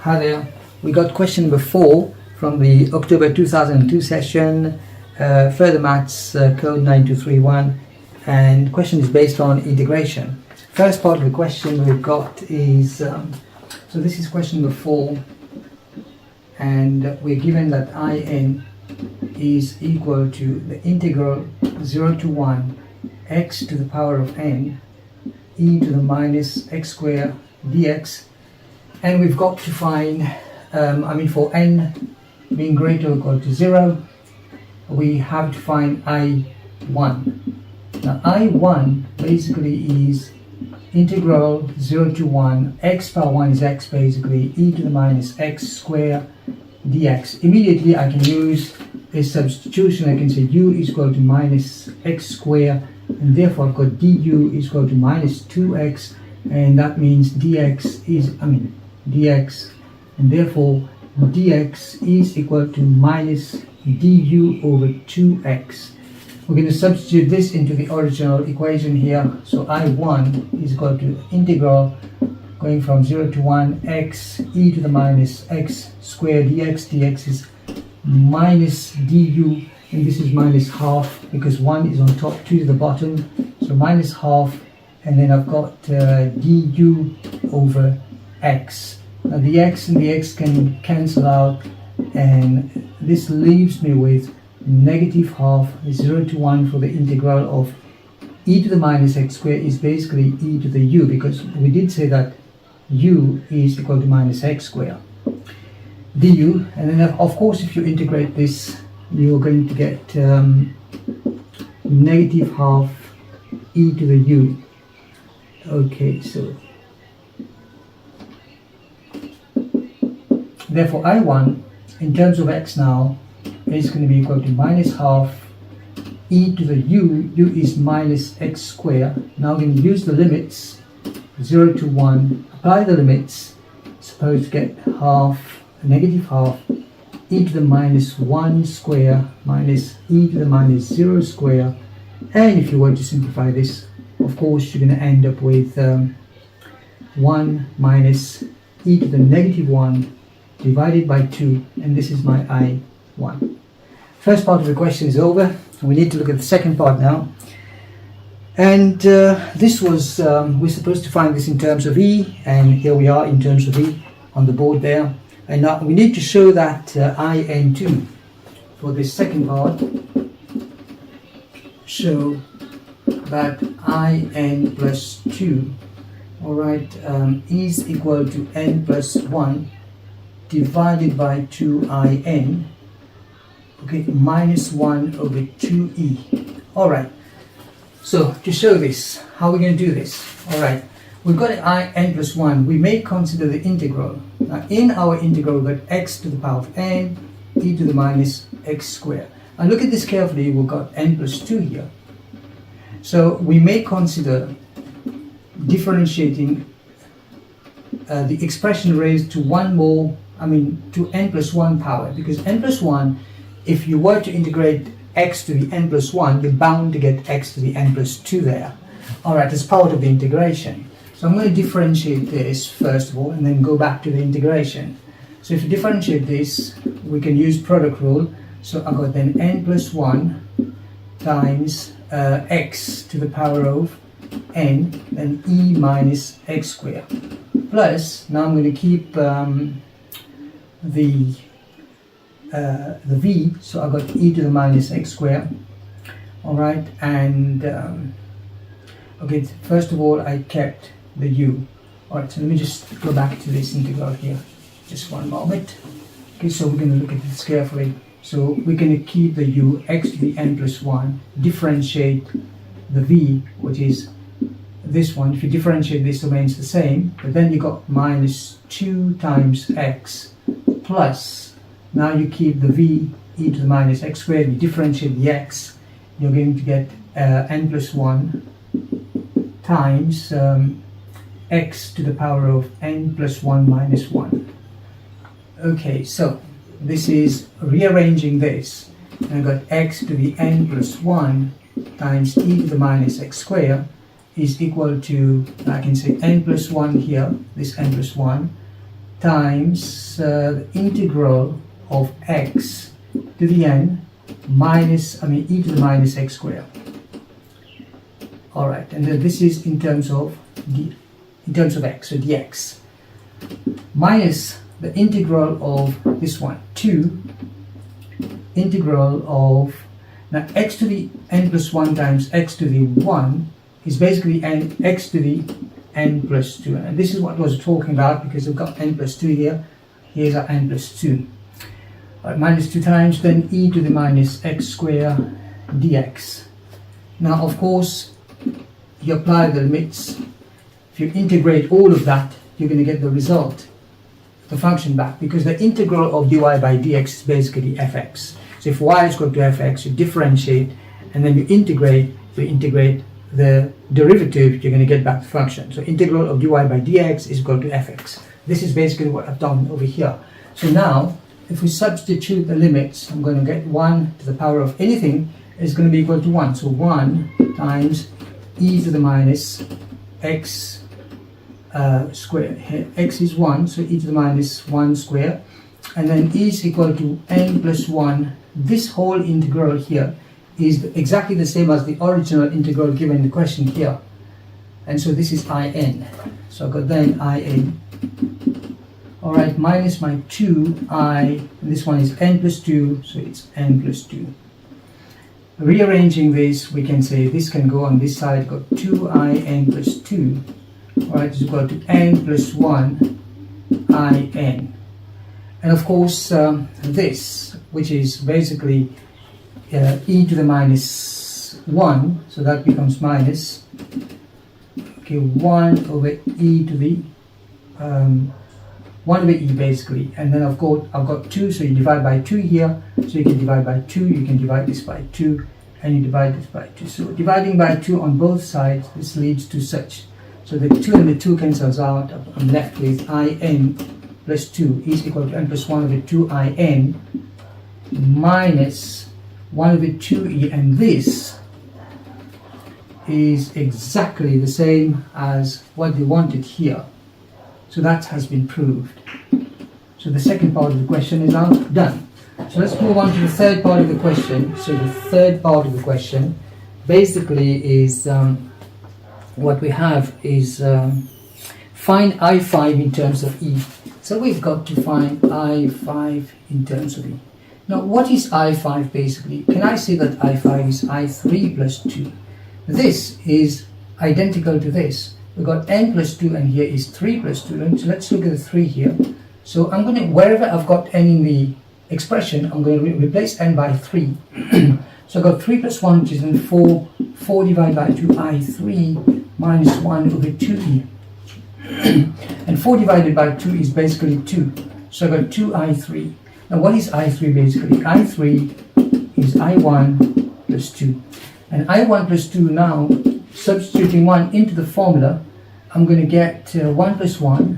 Hi there. We got question number 4 from the October 2002 session, further maths code 9231, and question is based on integration. First part of the question we've got is, so this is question number 4, and we're given that in is equal to the integral 0 to 1 x to the power of n e to the minus x squared dx, and we've got to find, for n being greater or equal to 0, we have to find I1. Now I1 basically is integral 0 to 1 x power 1 is x, basically e to the minus x squared dx. Immediately I can use a substitution. I can say u is equal to minus x squared, and therefore I've got du is equal to minus 2x, and that means dx is dx, and therefore dx is equal to minus du over 2x. We're going to substitute this into the original equation here. So I1 is equal to integral going from 0 to 1 x e to the minus x squared dx. Dx is minus du, and this is minus half because 1 is on top, 2 to the bottom, so minus half, and then I've got du over x. Now the x and the x can cancel out, and this leaves me with negative half. 0 to 1 for the integral of e to the minus x squared is basically e to the u, because we did say that u is equal to minus x squared du, and then of course if you integrate this you're going to get negative half e to the u. Okay, so therefore I1 in terms of x now is going to be equal to minus half e to the u. U is minus x squared. Now we're going to use the limits 0 to 1, apply the limits, suppose to get half, negative half e to the minus 1 square minus e to the minus 0 square, and if you were to simplify this, of course you're going to end up with 1 minus e to the negative 1 divided by 2, and this is my I1. First part of the question is over. We need to look at the second part now, and this was we're supposed to find this in terms of E, and here we are in terms of E on the board there. And now we need to show that IN2 for this second part, show that IN plus 2, alright, is equal to n plus 1 divided by 2IN, okay, minus 1 over 2E. Alright, so to show this, how are we going to do this? Alright, we've got IN plus 1. We may consider the integral. Now in our integral we've got x to the power of n e to the minus x squared. And look at this carefully, we've got n plus 2 here. So we may consider differentiating the expression raised to to n plus 1 power, because n plus 1, if you were to integrate x to the n plus 1, you're bound to get x to the n plus 2 there. Alright, as part of the integration. So I'm going to differentiate this first of all and then go back to the integration. So if you differentiate this, we can use product rule. So I've got then n plus 1 times x to the power of n, then e minus x squared. Plus, now I'm going to keep the v, so I've got e to the minus x squared. Alright, and okay, first of all I kept the u. Alright, so let me just go back to this integral here, just one moment. Okay, so we're going to look at this carefully. So we're going to keep the u, x to the n plus 1, differentiate the v, which is this one. If you differentiate, this remains the same, but then you got minus 2 times x plus, now you keep the v, e to the minus x squared, you differentiate the x, you're going to get n plus 1 times x to the power of n plus 1 minus 1. Okay, so this is rearranging this, and I've got x to the n plus 1 times e to the minus x squared is equal to, I can say n plus 1 here, this n plus 1, times the integral of x to the n minus, e to the minus x squared. Alright, and then this is in terms of x, so dx, minus the integral of this one, 2 integral of, now x to the n plus 1 times x to the 1 is basically x to the n plus 2, and this is what I was talking about, because we've got n plus 2 here, here's our n plus 2. Right, minus 2 times then e to the minus x squared dx. Now of course you apply the limits. If you integrate all of that, you're going to get the result, the function back, because the integral of dy by dx is basically fx. So if y is equal to fx, you differentiate and then you integrate the derivative, you're going to get back the function. So integral of dy by dx is equal to fx. This is basically what I've done over here. So now if we substitute the limits, I'm going to get 1 to the power of anything is going to be equal to 1. So 1 times e to the minus x squared. Here x is 1, so e to the minus 1 squared, and then e is equal to n plus 1. This whole integral here is exactly the same as the original integral given in the question here, and so this is in. So I've got then in. Alright, minus my 2i, and this one is n plus 2, so it's n plus 2. Rearranging this, we can say this can go on this side, got 2in plus 2, alright, is equal to n plus 1 in. And of course this, which is basically e to the minus 1, so that becomes minus, okay, 1 over e to the 1 over e basically, and then I've got 2, so you divide by 2 here, so you can divide by 2, you can divide this by 2, and you divide this by 2. So dividing by 2 on both sides, this leads to such. So the 2 and the 2 cancels out, I'm left with in plus 2 is equal to n plus 1 over 2 in minus 1 over 2e, and this is exactly the same as what they wanted here. So that has been proved. So the second part of the question is now done. So let's move on to the third part of the question. So the third part of the question basically is what we have is find I5 in terms of E. So we've got to find I5 in terms of E. Now what is I5 basically? Can I say that I5 is I3 plus 2? This is identical to this. We've got n plus 2 and here is 3 plus 2. And so let's look at the 3 here. So I'm going to, wherever I've got n in the expression, I'm going to replace n by 3. So I've got 3 plus 1, which is then 4. 4 divided by 2, I3 minus 1 over 2e. And 4 divided by 2 is basically 2. So I've got 2i3. Now what is i3 basically? i3 is i1 plus 2. And i1 plus 2 now, substituting 1 into the formula, I'm going to get 1 plus 1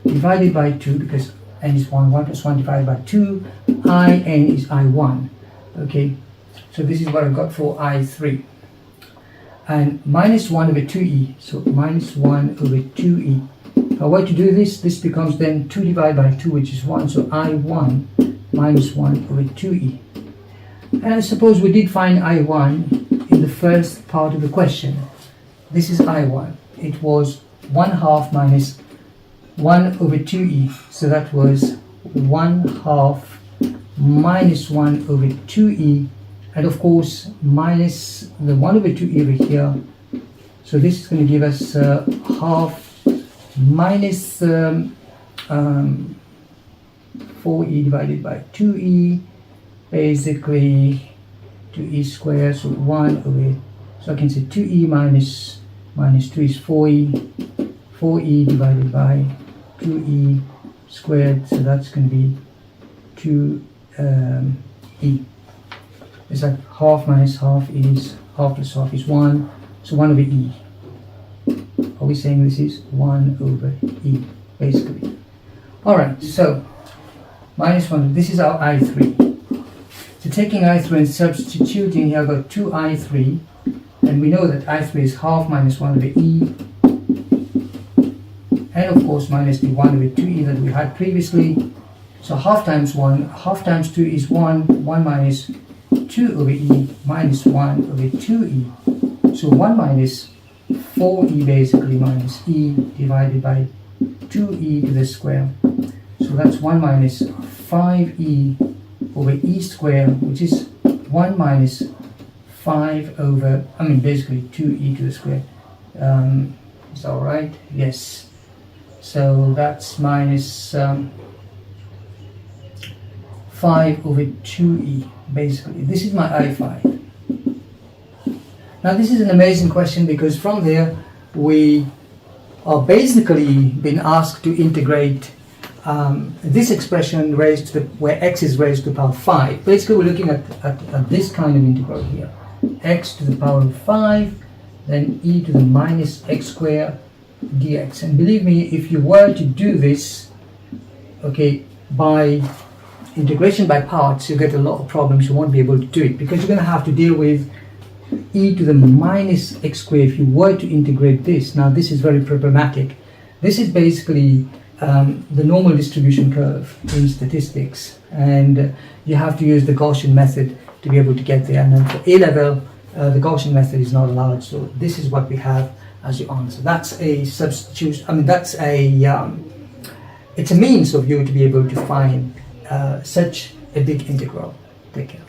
divided by 2, because n is 1, 1 plus 1 divided by 2, in is i1. Okay, so this is what I've got for i3. And minus 1 over 2e, so minus 1 over 2e. Now why to do this? This becomes then 2 divided by 2, which is 1, so i1 minus 1 over 2e. And suppose we did find i1 in the first part of the question. This is i1. It was 1/2 minus 1 over 2e, so that was 1/2 minus 1 over 2e, and of course minus the 1 over 2e over here. So this is going to give us half minus 4e divided by 2e, basically 2e squared, so 1 over, so I can say 2e minus 2 is 4e, 4e divided by 2e squared, so that's going to be 2e. It's like half minus half is, half plus half is 1, so 1 over e. Are we saying this is 1 over e, basically? Alright, so minus 1, this is our i3. So taking i3 and substituting here, I've got 2i3, and we know that i3 is half minus 1 over e, and of course minus the 1 over 2e that we had previously. So half times 1, half times 2 is 1, 1 minus 2 over e minus 1 over 2e. So 1 minus 4e basically minus e divided by 2e to the square. So that's 1 minus 5e over e square, which is 1 minus 5 over, basically 2e to the square. Is that alright? Yes. So that's minus 5 over 2e basically. This is my I5. Now this is an amazing question because from there we are basically being asked to integrate this expression raised to the, where x is raised to the power 5. Basically we're looking at this kind of integral here. X to the power of 5, then e to the minus x squared dx. And believe me, if you were to do this, okay, by integration by parts, you get a lot of problems. You won't be able to do it because you're going to have to deal with e to the minus x squared if you were to integrate this. Now this is very problematic. This is basically the normal distribution curve in statistics, and you have to use the Gaussian method to be able to get there. And then for A level, the Gaussian method is not allowed. So this is what we have as your answer. That's a substitute. That's a it's a means of you to be able to find such a big integral. Take care.